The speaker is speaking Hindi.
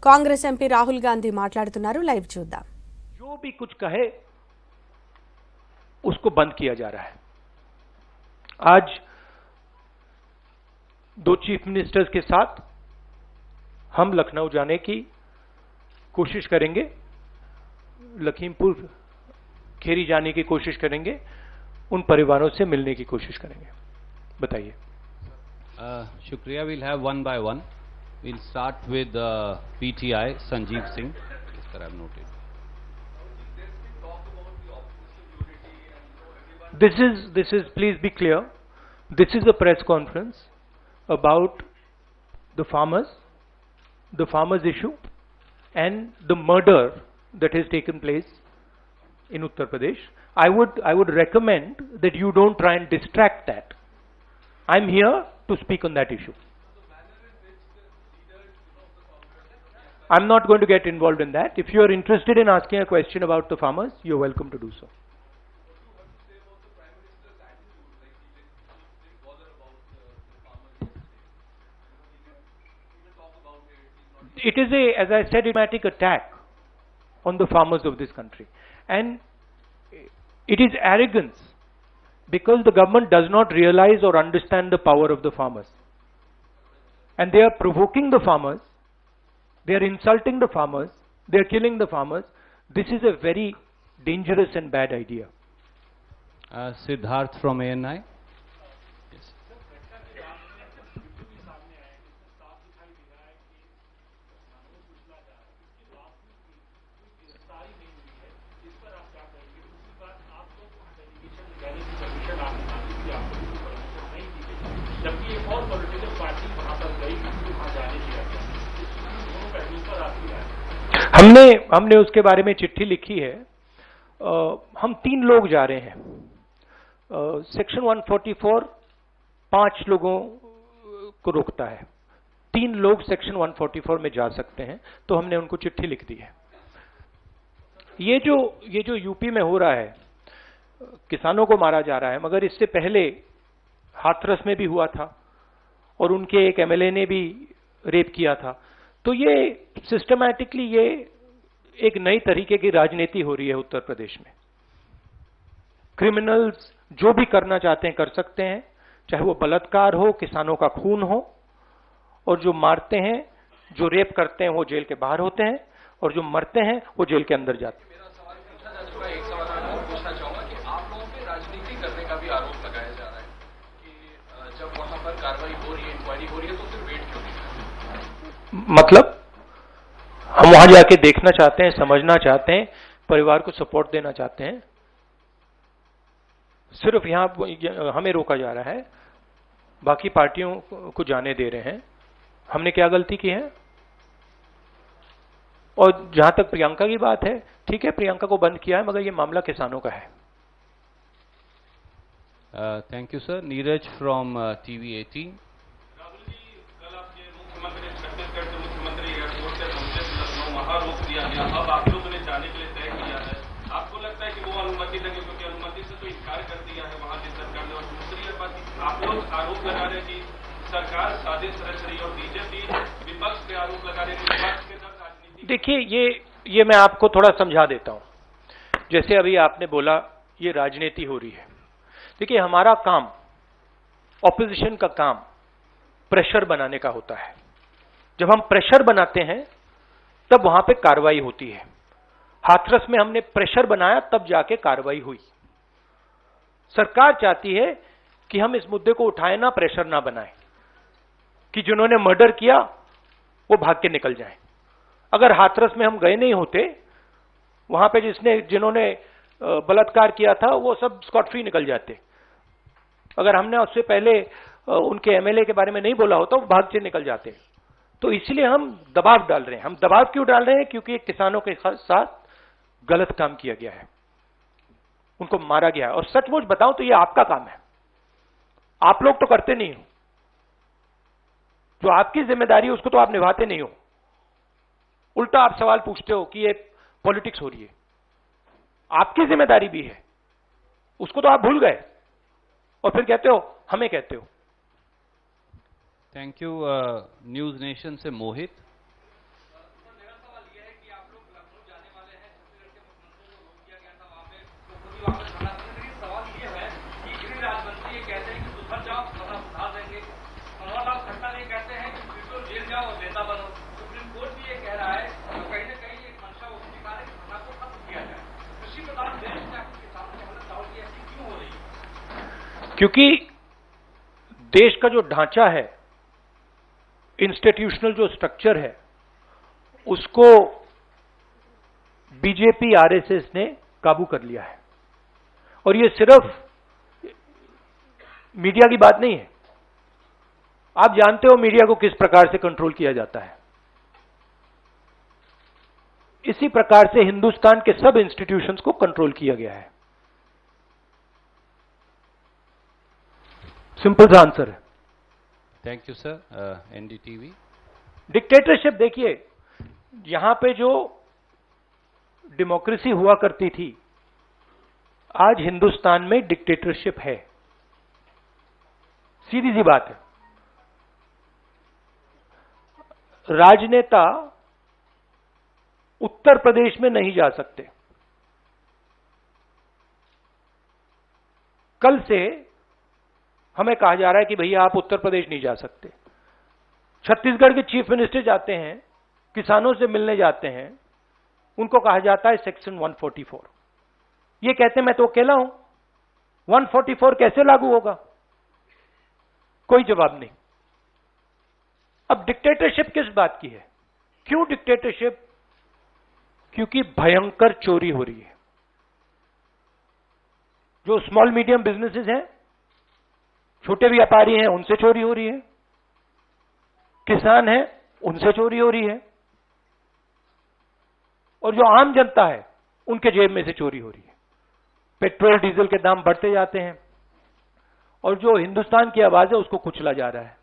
కాంగ్రెస్ ఎంపీ రాహుల్ గాంధీ మాట్లాడుతున్నారు, లైవ్ చూద్దాం। जो भी कुछ कहे उसको बंद किया जा रहा है। आज दो चीफ मिनिस्टर्स के साथ हम लखनऊ जाने की कोशिश करेंगे, लखीमपुर खेरी जाने की कोशिश करेंगे, उन परिवारों से मिलने की कोशिश करेंगे। बताइए। शुक्रिया। Will have one by one. Will start with PTI Sanjeev Singh. इस तरह I've noted. This is, please be clear, this is a press conference about the farmers issue and the murder that has taken place in Uttar Pradesh. I would recommend that you don't try and distract that. I'm here to speak on that issue. I'm not going to get involved in that. If you are interested in asking a question about the farmers, you're welcome to do so. It is as I said, systematic attack on the farmers of this country, and it is arrogance because the government does not realize or understand the power of the farmers, and they are provoking the farmers, they are insulting the farmers, they are killing the farmers. This is a very dangerous and bad idea. Siddharth from ANI. Yes. जबकि एक और पॉलिटिकल पार्टी वहां पर गई वहां जाने दिया गया, दोनों पहलुओं पर आपकी राय? हमने उसके बारे में चिट्ठी लिखी है। हम 3 लोग जा रहे हैं। सेक्शन 144 5 लोगों को रोकता है, 3 लोग सेक्शन 144 में जा सकते हैं, तो हमने उनको चिट्ठी लिख दी है। ये जो यूपी में हो रहा है, किसानों को मारा जा रहा है, मगर इससे पहले हाथरस में भी हुआ था और उनके एक एमएलए ने भी रेप किया था। तो ये सिस्टमैटिकली ये एक नई तरीके की राजनीति हो रही है उत्तर प्रदेश में। क्रिमिनल्स जो भी करना चाहते हैं कर सकते हैं, चाहे वो बलात्कार हो, किसानों का खून हो, और जो मारते हैं, जो रेप करते हैं, वो जेल के बाहर होते हैं, और जो मरते हैं वो जेल के अंदर जाते हैं। मेरा सवाल पूछा जा चुका है। एक सवाल मैं और पूछना चाहूंगा कि आप लोगों पे राजनीति करने का भी आरोप लगाया जा रहा है कि जब वहां पर कार्रवाई हो रही है, इंक्वायरी हो रही है, तो फिर वेट क्यों नहीं? मतलब हम वहां जाके देखना चाहते हैं, समझना चाहते हैं, परिवार को सपोर्ट देना चाहते हैं। सिर्फ यहां हमें रोका जा रहा है, बाकी पार्टियों को जाने दे रहे हैं। हमने क्या गलती की है? और जहां तक प्रियंका की बात है, ठीक है, प्रियंका को बंद किया है, मगर ये मामला किसानों का है। Thank you sir. Neeraj from TV 18। Rahul ji, कल आपके मुख्यमंत्री छत्तीसगढ़ के मुख्यमंत्री एयरपोर्ट से पहुंचे, लखनऊ वहां रोक दिया गया, अब आप लोगों ने जाने के लिए तय किया है। आपको लगता है कि वो अनुमति लगे? क्योंकि अनुमति से तो इनकार कर दिया है वहां की सरकार ने। और दूसरी बात, आप लोग आरोप लगा रहे हैं कि सरकार साजिश रच रही है, और बीजेपी विपक्ष पे आरोप लगा रहे हैं कि विपक्ष के साथ राजनीति। देखिए, ये मैं आपको थोड़ा समझा देता हूं। जैसे अभी आपने बोला ये राजनीति हो रही है। देखिए, हमारा काम, ऑपोजिशन का काम प्रेशर बनाने का होता है। जब हम प्रेशर बनाते हैं तब वहां पे कार्रवाई होती है। हाथरस में हमने प्रेशर बनाया, तब जाके कार्रवाई हुई। सरकार चाहती है कि हम इस मुद्दे को उठाएं ना, प्रेशर ना बनाएं, कि जिन्होंने मर्डर किया वो भाग के निकल जाएं। अगर हाथरस में हम गए नहीं होते, वहां पे जिन्होंने बलात्कार किया था वो सब स्कॉट फ्री निकल जाते। अगर हमने उससे पहले उनके एमएलए के बारे में नहीं बोला होता, वो भाग से निकल जाते। तो इसलिए हम दबाव डाल रहे हैं। हम दबाव क्यों डाल रहे हैं? क्योंकि किसानों के साथ गलत काम किया गया है, उनको मारा गया है। और सचमुच बताऊं तो ये आपका काम है, आप लोग तो करते नहीं हो। जो आपकी जिम्मेदारी है उसको तो आप निभाते नहीं हो। उल्टा आप सवाल पूछते हो कि ये पॉलिटिक्स हो रही है। आपकी जिम्मेदारी भी है, उसको तो आप भूल गए, और फिर कहते हो हमें कहते हो। Thank you. न्यूज नेशन से मोहित। क्योंकि देश का जो ढांचा है, इंस्टीट्यूशनल जो स्ट्रक्चर है, उसको बीजेपी आरएसएस ने काबू कर लिया है। और ये सिर्फ मीडिया की बात नहीं है, आप जानते हो मीडिया को किस प्रकार से कंट्रोल किया जाता है। इसी प्रकार से हिंदुस्तान के सब इंस्टीट्यूशंस को कंट्रोल किया गया है। सिंपल सा आंसर है। Thank you sir. NDTV. Dictatorship, देखिए यहां पे जो डेमोक्रेसी हुआ करती थी, आज हिंदुस्तान में डिक्टेटरशिप है। सीधी सी बात है। राजनेता उत्तर प्रदेश में नहीं जा सकते। कल से हमें कहा जा रहा है कि भैया आप उत्तर प्रदेश नहीं जा सकते। छत्तीसगढ़ के चीफ मिनिस्टर जाते हैं, किसानों से मिलने जाते हैं, उनको कहा जाता है सेक्शन 144। ये कहते हैं मैं तो अकेला हूं, 144 कैसे लागू होगा? कोई जवाब नहीं। अब डिक्टेटरशिप किस बात की है? क्यों डिक्टेटरशिप? क्योंकि भयंकर चोरी हो रही है। जो स्मॉल मीडियम बिजनेसेस हैं, छोटे व्यापारी हैं, उनसे चोरी हो रही है। किसान हैं, उनसे चोरी हो रही है। और जो आम जनता है, उनके जेब में से चोरी हो रही है। पेट्रोल डीजल के दाम बढ़ते जाते हैं और जो हिंदुस्तान की आवाज है उसको कुचला जा रहा है।